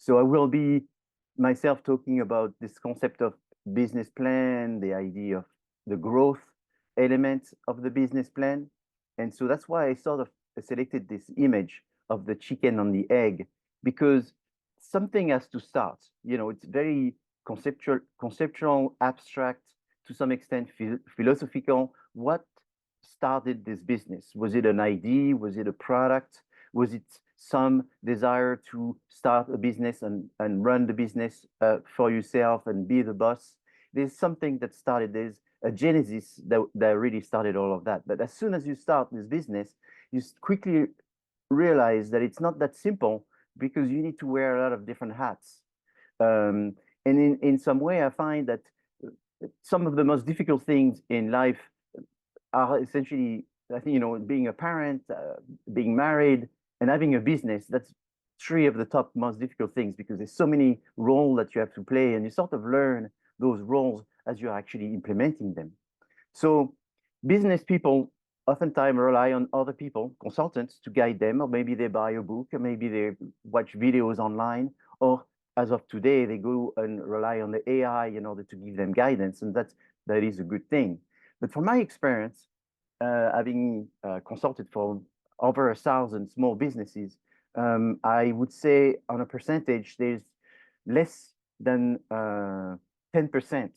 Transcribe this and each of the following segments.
So I will be myself talking about this concept of business plan, the idea of the growth element of the business plan. And so that's why I sort of selected this image of the chicken and the egg, because something has to start. It's very conceptual, abstract, to some extent philosophical. What started this business? Was it an idea? Was it a product? Was it some desire to start a business and run the business for yourself and be the boss? There's something that started, there's a genesis that really started all of that. But as soon as you start this business, you quickly realize that it's not that simple, because you need to wear a lot of different hats. And in some way, I find that some of the most difficult things in life are essentially, I think, being a parent, being married, and having a business. That's three of the top most difficult things, because there's so many roles that you have to play, and you sort of learn those roles as you're actually implementing them. So business people oftentimes rely on other people, consultants, to guide them, or maybe they buy a book, or maybe they watch videos online, or as of today, they go and rely on the AI in order to give them guidance, and that is a good thing. But from my experience, having consulted for over 1,000 small businesses, I would say on a percentage, there's less than 10%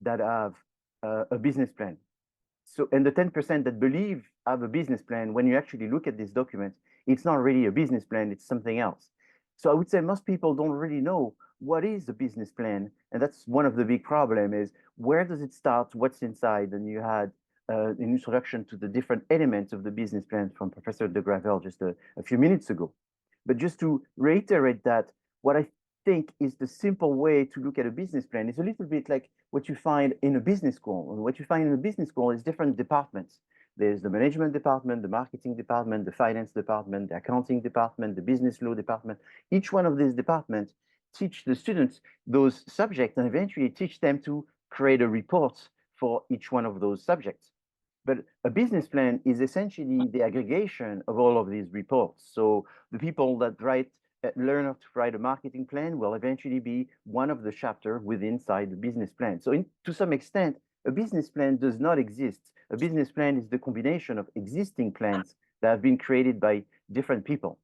that have a business plan. So, and the 10% that believe have a business plan, when you actually look at this document, it's not really a business plan, it's something else. So I would say most people don't really know what is a business plan. And that's one of the big problems, is where does it start, what's inside? And you had an introduction to the different elements of the business plan from Professor de Gravel just a few minutes ago. But just to reiterate that, what I think is the simple way to look at a business plan is a little bit like what you find in a business school. And what you find in a business school is different departments. There's the management department, the marketing department, the finance department, the accounting department, the business law department. Each one of these departments teach the students those subjects and eventually teach them to create a report for each one of those subjects. But a business plan is essentially the aggregation of all of these reports. So the people that learn how to write a marketing plan will eventually be one of the chapters inside the business plan. So to some extent, a business plan does not exist. A business plan is the combination of existing plans that have been created by different people.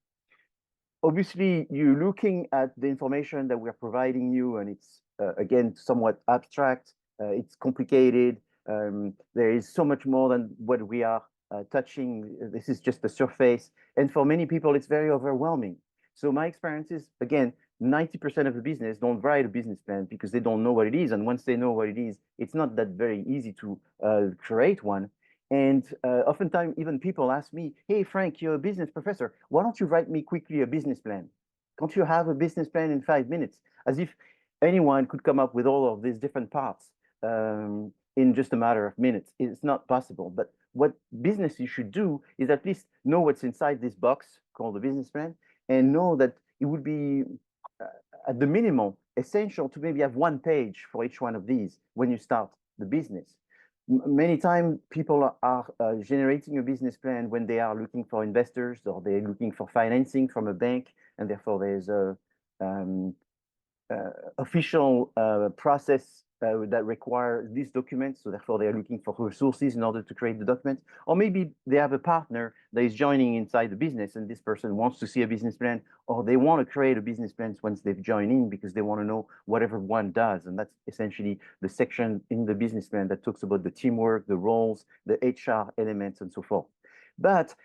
Obviously, you're looking at the information that we're providing you, and it's, again, somewhat abstract. It's complicated. There is so much more than what we are touching. This is just the surface. And for many people, it's very overwhelming. So my experience is, again, 90% of the business don't write a business plan because they don't know what it is. And once they know what it is, it's not that very easy to create one. And oftentimes, even people ask me, hey, Frank, you're a business professor. Why don't you write me quickly a business plan? Can't you have a business plan in 5 minutes? As if anyone could come up with all of these different parts in just a matter of minutes. It's not possible. But what business you should do is at least know what's inside this box called the business plan, and know that it would be, at the minimum, essential to maybe have 1 page for each one of these when you start the business. Many times people are generating a business plan when they are looking for investors, or they're looking for financing from a bank, and therefore there's a official process that require these documents, so therefore they're looking for resources in order to create the document. Or maybe they have a partner that is joining inside the business, and this person wants to see a business plan, or they want to create a business plan once they've joined in, because they want to know what everyone does. And that's essentially the section in the business plan that talks about the teamwork, the roles, the HR elements, and so forth. But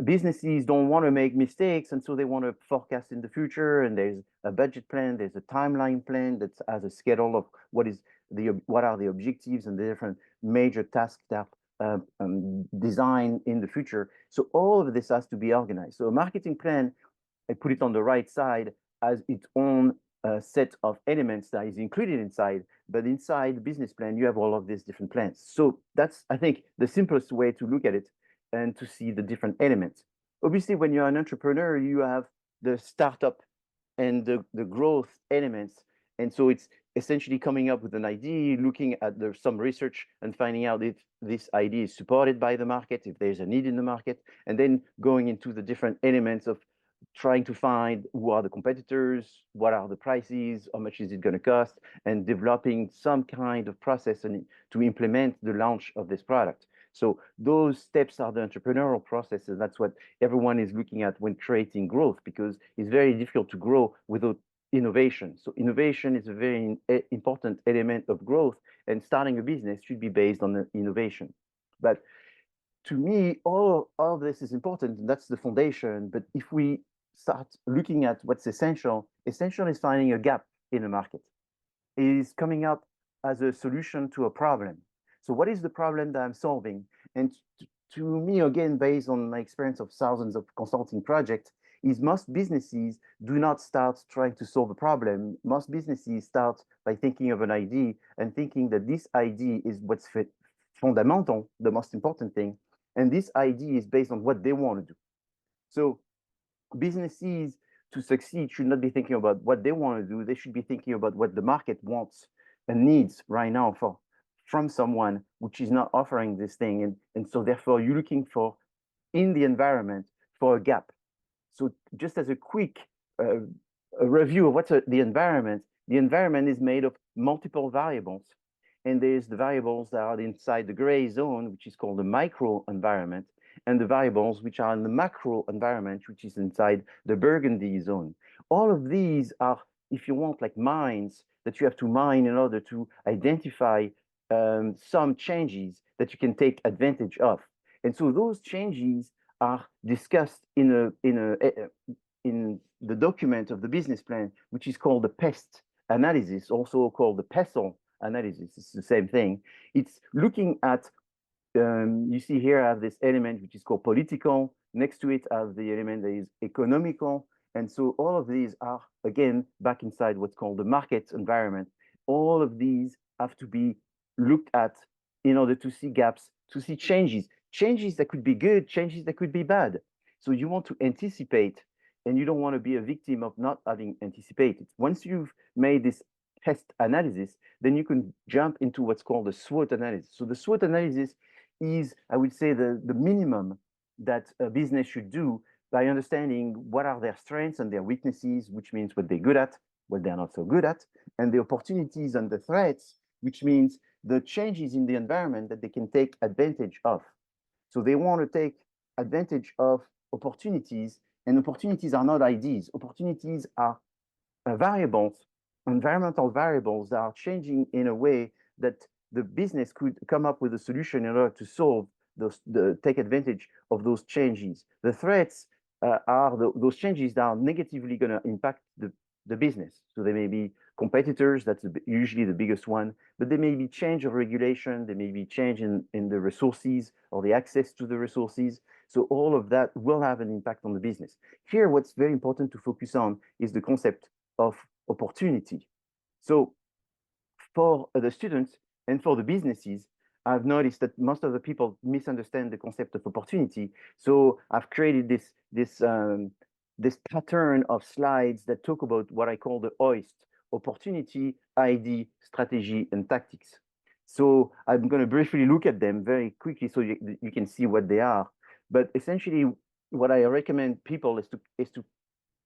businesses don't want to make mistakes, and so they want to forecast in the future, and there's a budget plan, there's a timeline plan that has a schedule of what are the objectives and the different major tasks that design in the future. So all of this has to be organized. So a marketing plan, I put it on the right side, has its own set of elements that is included inside, but inside the business plan, you have all of these different plans. So that's, I think, the simplest way to look at it and to see the different elements. Obviously, when you're an entrepreneur, you have the startup and the growth elements. And so it's essentially coming up with an idea, looking at some research and finding out if this idea is supported by the market, if there's a need in the market, and then going into the different elements of trying to find who are the competitors, what are the prices, how much is it going to cost, and developing some kind of process to implement the launch of this product. So those steps are the entrepreneurial processes. That's what everyone is looking at when creating growth, because it's very difficult to grow without innovation. So innovation is a very important element of growth, and starting a business should be based on the innovation. But to me, all of this is important, and that's the foundation. But if we start looking at what's essential, essential is finding a gap in the market. It is coming up as a solution to a problem. So what is the problem that I'm solving? And to me, again, based on my experience of thousands of consulting projects, is most businesses do not start trying to solve a problem. Most businesses start by thinking of an idea and thinking that this idea is what's fundamental, the most important thing. And this idea is based on what they want to do. So businesses to succeed should not be thinking about what they want to do. They should be thinking about what the market wants and needs right now from someone which is not offering this thing. And so therefore you're looking for in the environment for a gap. So just as a quick a review of what's the environment is made of multiple variables. And there's the variables that are inside the gray zone, which is called the micro environment, and the variables which are in the macro environment, which is inside the burgundy zone. All of these are, if you want, like mines that you have to mine in order to identify some changes that you can take advantage of. And so those changes are discussed in the document of the business plan, which is called the PEST analysis, also called the PESTLE analysis. It's the same thing. It's looking at, you see here I have this element which is called political. Next to it I have the element that is economical. And so all of these are, again, back inside what's called the market environment. All of these have to be looked at in order to see gaps, to see changes that could be good, changes that could be bad. So you want to anticipate, and you don't want to be a victim of not having anticipated. Once you've made this PEST analysis, then you can jump into what's called the SWOT analysis. So the SWOT analysis is, I would say, the minimum that a business should do by understanding what are their strengths and their weaknesses, which means what they're good at, what they're not so good at, and the opportunities and the threats, which means the changes in the environment that they can take advantage of. So they want to take advantage of opportunities, and opportunities are not ideas. Opportunities are variables, environmental variables that are changing in a way that the business could come up with a solution in order to solve take advantage of those changes. The threats are those changes that are negatively going to impact the business. So they may be competitors, that's usually the biggest one, but there may be change of regulation, there may be change in the resources or the access to the resources. So all of that will have an impact on the business. Here, what's very important to focus on is the concept of opportunity. So for the students and for the businesses, I've noticed that most of the people misunderstand the concept of opportunity. So I've created this pattern of slides that talk about what I call the OIST: opportunity, ID, strategy, and tactics. So I'm going to briefly look at them very quickly so you can see what they are. But essentially, what I recommend people is to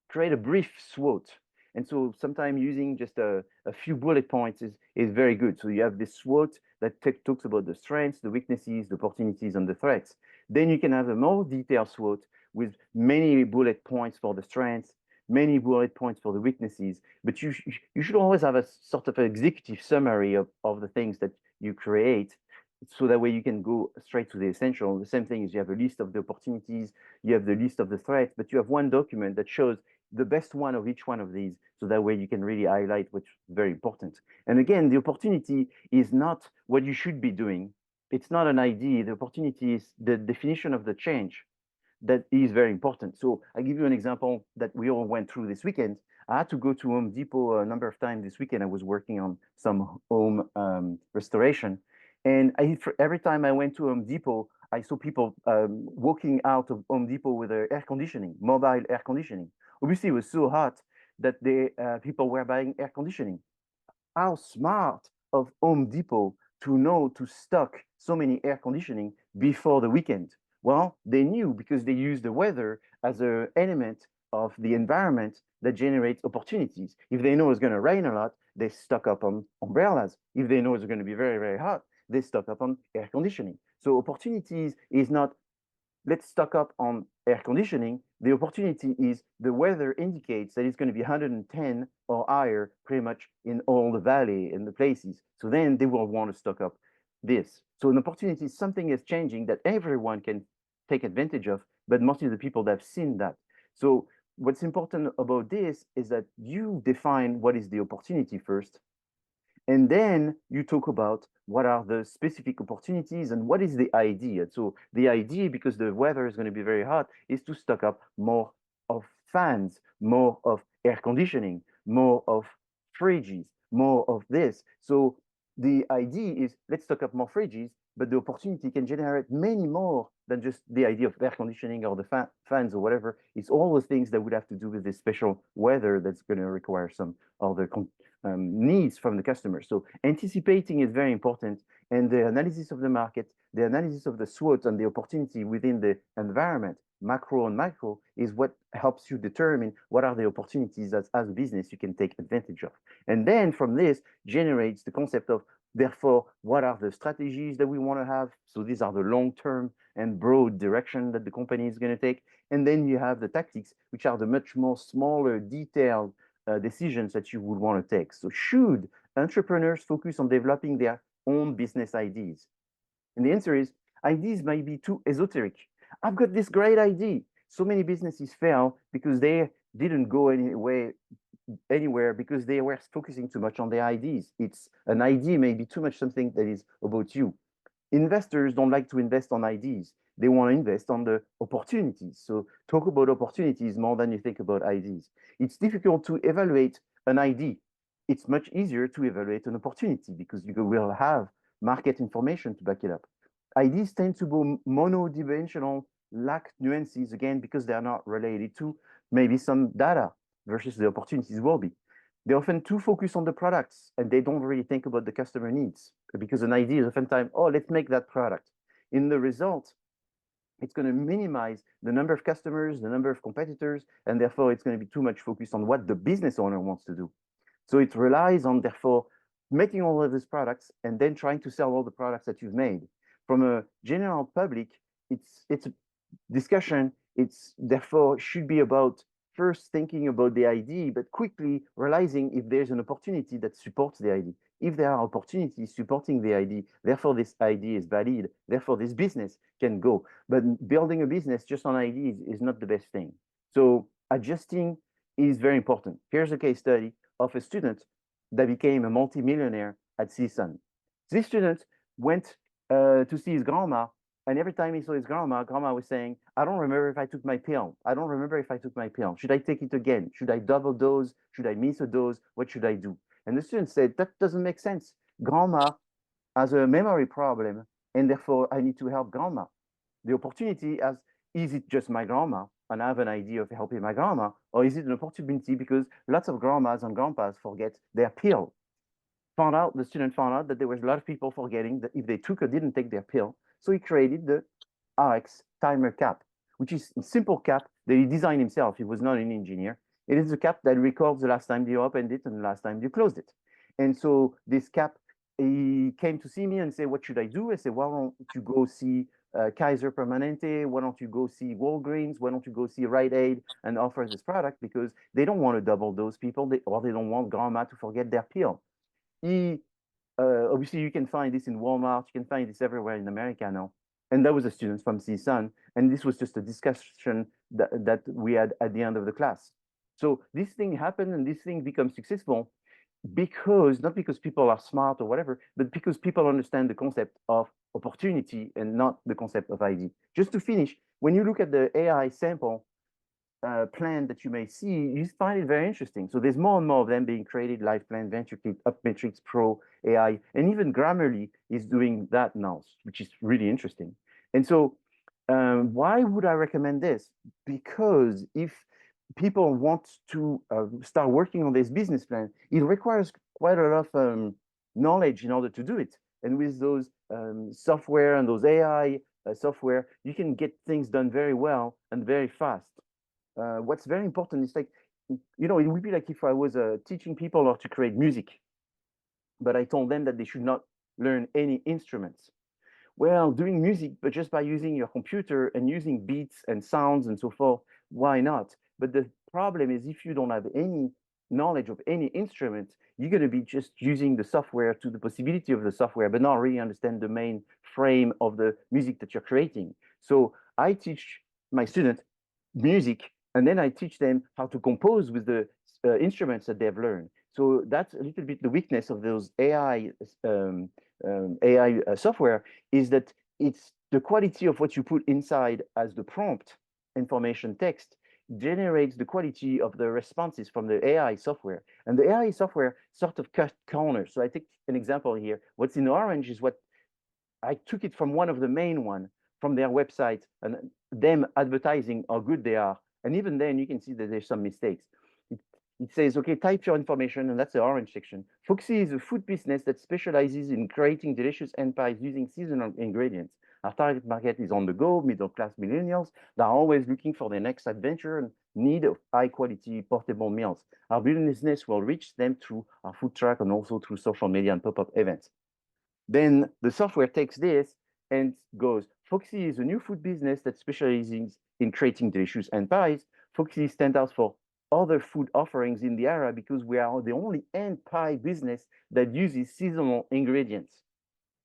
create a brief SWOT. And so sometimes using just a few bullet points is very good. So you have this SWOT that talks about the strengths, the weaknesses, the opportunities, and the threats. Then you can have a more detailed SWOT with many bullet points for the strengths, many bullet points for the weaknesses. But you should always have a sort of executive summary of the things that you create, so that way you can go straight to the essential. The same thing is you have a list of the opportunities, you have the list of the threats, but you have one document that shows the best one of each one of these, so that way you can really highlight what's very important. And again, the opportunity is not what you should be doing. It's not an idea. The opportunity is the definition of the change that is very important. So I give you an example that we all went through this weekend. I had to go to Home Depot a number of times this weekend. I was working on some home restoration. And every time I went to Home Depot, I saw people walking out of Home Depot with their air conditioning, mobile air conditioning. Obviously, it was so hot that people were buying air conditioning. How smart of Home Depot to know to stock so many air conditioning before the weekend. Well, they knew because they used the weather as an element of the environment that generates opportunities. If they know it's going to rain a lot, they stock up on umbrellas. If they know it's going to be very, very hot, they stock up on air conditioning. So opportunities is not let's stock up on air conditioning. The opportunity is the weather indicates that it's going to be 110 or higher pretty much in all the valley and the places. So then they will want to stock up this. So an opportunity is something is changing that everyone can take advantage of, but mostly the people that have seen that. So what's important about this is that you define what is the opportunity first, and then you talk about what are the specific opportunities and what is the idea. So the idea, because the weather is going to be very hot, is to stock up more of fans, more of air conditioning, more of fridges, more of this. So the idea is let's stock up more fridges, but the opportunity can generate many more than just the idea of air conditioning or the fans or whatever. It's all the things that would have to do with this special weather that's going to require some other needs from the customer. So anticipating is very important, and the analysis of the market, the analysis of the SWOT and the opportunity within the environment, macro and micro, is what helps you determine what are the opportunities that as a business you can take advantage of. And then from this generates the concept of, therefore, what are the strategies that we want to have? So these are the long-term and broad direction that the company is going to take. And then you have the tactics, which are the much more smaller, detailed decisions that you would want to take. So should entrepreneurs focus on developing their own business ideas? And the answer is, ideas might be too esoteric. I've got this great idea. So many businesses fail because they didn't go anywhere because they were focusing too much on their ideas. It's an idea may be too much something that is about you. Investors don't like to invest on ideas. They want to invest on the opportunities. So talk about opportunities more than you think about ideas. It's difficult to evaluate an idea. It's much easier to evaluate an opportunity because you will have market information to back it up. Ideas tend to be monodimensional, lack nuances, again, because they are not related to maybe some data versus the opportunities will be. They often too focus on the products and they don't really think about the customer needs because an idea is oftentimes, oh, let's make that product. In the result, it's going to minimize the number of customers, the number of competitors, and therefore it's going to be too much focused on what the business owner wants to do. So it relies on, therefore, making all of these products and then trying to sell all the products that you've made. From a general public, it's a discussion. It's therefore should be about first thinking about the idea, but quickly realizing if there's an opportunity that supports the idea. If there are opportunities supporting the idea, therefore this idea is valid, therefore this business can go. But building a business just on ideas is not the best thing. So adjusting is very important. Here's a case study of a student that became a multimillionaire at CSUN. This student went to see his grandma, and every time he saw his grandma, grandma was saying, I don't remember if I took my pill. I don't remember if I took my pill. Should I take it again? Should I double dose? Should I miss a dose? What should I do? And the student said, that doesn't make sense. Grandma has a memory problem, and therefore I need to help grandma. The opportunity as, is it just my grandma, and I have an idea of helping my grandma, or is it an opportunity because lots of grandmas and grandpas forget their pill? The student found out that there was a lot of people forgetting that if they took or didn't take their pill. So he created the RX timer cap, which is a simple cap that he designed himself. He was not an engineer. It is a cap that records the last time you opened it and the last time you closed it. And so this cap, he came to see me and said, what should I do? I said, why don't you go see Kaiser Permanente? Why don't you go see Walgreens? Why don't you go see Rite Aid and offer this product? Because they don't want to double dose people, or they don't want grandma to forget their pill. Obviously, you can find this in Walmart. You can find this everywhere in America now. And that was a student from CSUN. And this was just a discussion that we had at the end of the class. So this thing happened and this thing becomes successful because, not because people are smart or whatever, but because people understand the concept of opportunity and not the concept of ID. Just to finish, when you look at the AI sample, plan that you may see, you find it very interesting. So there's more and more of them being created, LivePlan, VentureKit, UpMetrics, Pro, AI, and even Grammarly is doing that now, which is really interesting. And so why would I recommend this? Because if people want to start working on this business plan, it requires quite a lot of knowledge in order to do it. And with those software and those AI software, you can get things done very well and very fast. what's very important is like, you know, it would be like if I was teaching people how to create music, but I told them that they should not learn any instruments. Well, doing music, but just by using your computer and using beats and sounds and so forth, why not? But the problem is if you don't have any knowledge of any instrument, you're going to be just using the software to the possibility of the software, but not really understand the main frame of the music that you're creating. So I teach my students music, and then I teach them how to compose with the instruments that they've learned. So that's a little bit the weakness of those AI software, is that it's the quality of what you put inside as the prompt information text generates the quality of the responses from the AI software. And the AI software sort of cut corners. So I take an example here. What's in orange is what I took it from one of the main one from their website and them advertising how good they are. And even then you can see that there's some mistakes. It says, okay, type your information, and that's the orange section. Foxy is a food business that specializes in creating delicious end pies using seasonal ingredients. Our target market is on the go, middle-class millennials that are always looking for their next adventure and need of high-quality portable meals. Our business will reach them through our food truck and also through social media and pop-up events. Then the software takes this and goes, Foxy is a new food business that specializes in creating delicious end pies. Foxy stands out for other food offerings in the area because we are the only end pie business that uses seasonal ingredients.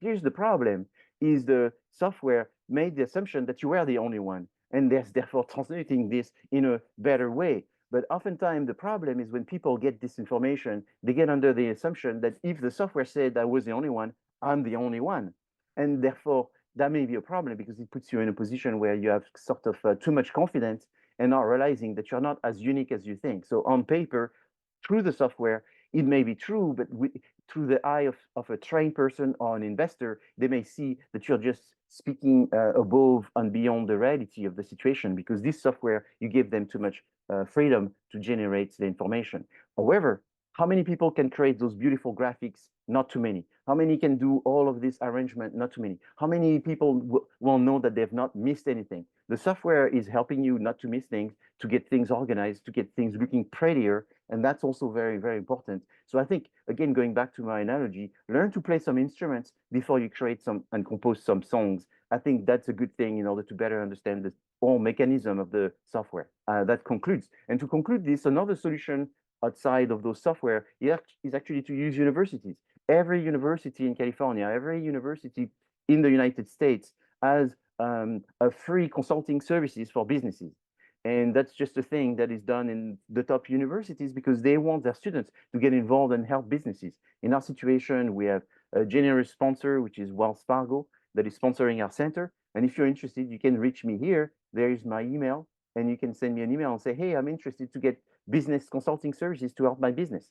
Here's the problem, is the software made the assumption that you were the only one, and there's therefore translating this in a better way. But oftentimes the problem is when people get this information, they get under the assumption that if the software said I was the only one, I'm the only one. And therefore that may be a problem because it puts you in a position where you have sort of too much confidence and not realizing that you're not as unique as you think. So on paper, through the software, it may be true, but through the eye of a trained person or an investor, they may see that you're just speaking above and beyond the reality of the situation because this software, you give them too much freedom to generate the information. However, how many people can create those beautiful graphics? Not too many. How many can do all of this arrangement? Not too many. How many people will know that they've not missed anything? The software is helping you not to miss things, to get things organized, to get things looking prettier. And that's also very, very important. So I think, again, going back to my analogy, learn to play some instruments before you create some and compose some songs. I think that's a good thing in order to better understand the whole mechanism of the software. That concludes. And to conclude this, another solution outside of those software is actually to use universities. Every university in California, every university in the United States has a free consulting services for businesses. And that's just a thing that is done in the top universities because they want their students to get involved and help businesses. In our situation, we have a generous sponsor, which is Wells Fargo, that is sponsoring our center. And if you're interested, you can reach me here. There is my email, and you can send me an email and say, hey, I'm interested to get business consulting services to help my business.